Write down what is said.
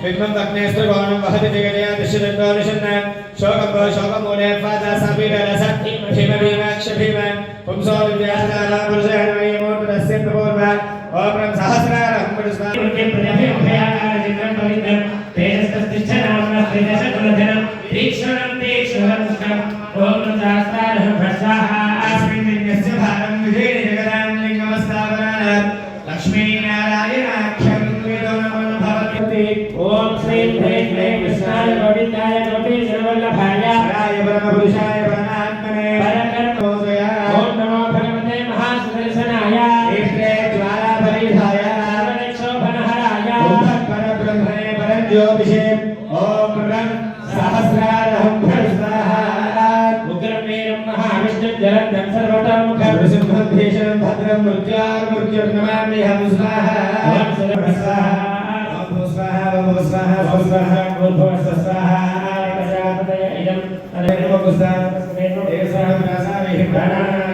विघ्नं दग्नेस्त्रिकोणं वहति जगदया दृश्यदन्तो निषन्न शोकम्भो शोकमूले फादा सापीडरस भीम भीमाक्ष भीम पुंसो विद्यासारा पुरुषहणमयमूर्तस्य पूर्व ओम सहस्रारं पुरुषां प्रजभ्योभयाकारजितं पवित्रं तेजस्तस्तिष्ठनाम्नः तेजसकुलधनं तीक्ष्णं तीक्ष्णं ओम सहस्रारं भस्वाहा अस्मिन् यस्य भारं विधेन जगदां लिङ्गमस्तावराणां लक्ष्मीनारायणाख्यं ओम श्री ह्रीं क्लीं कृष्णाय गोविन्दाय गोपीशवल्लभाय राय परमपुरुषाय परमात्मने परकर्मोदय ओम नमो भगवते महासुदर्शनाय इष्टे ज्वालापरिधाय सर्वक्षोभनहराय ओम परब्रह्मणे परज्योतिषे ओम रं सहस्रारहं स्वाहा उग्रवीरं महाविष्णुं जलन्दं सर्वतोमुखं नृसिंहं भीषणं भद्रं मृत्युर्नमाम्यहं स्वाहा ओम स्वाहा स्वाहा स्वाहा स्वाहा प्रजापतये इदं अनेकं पुस्तकं देवसां रासाविहि प्राणानां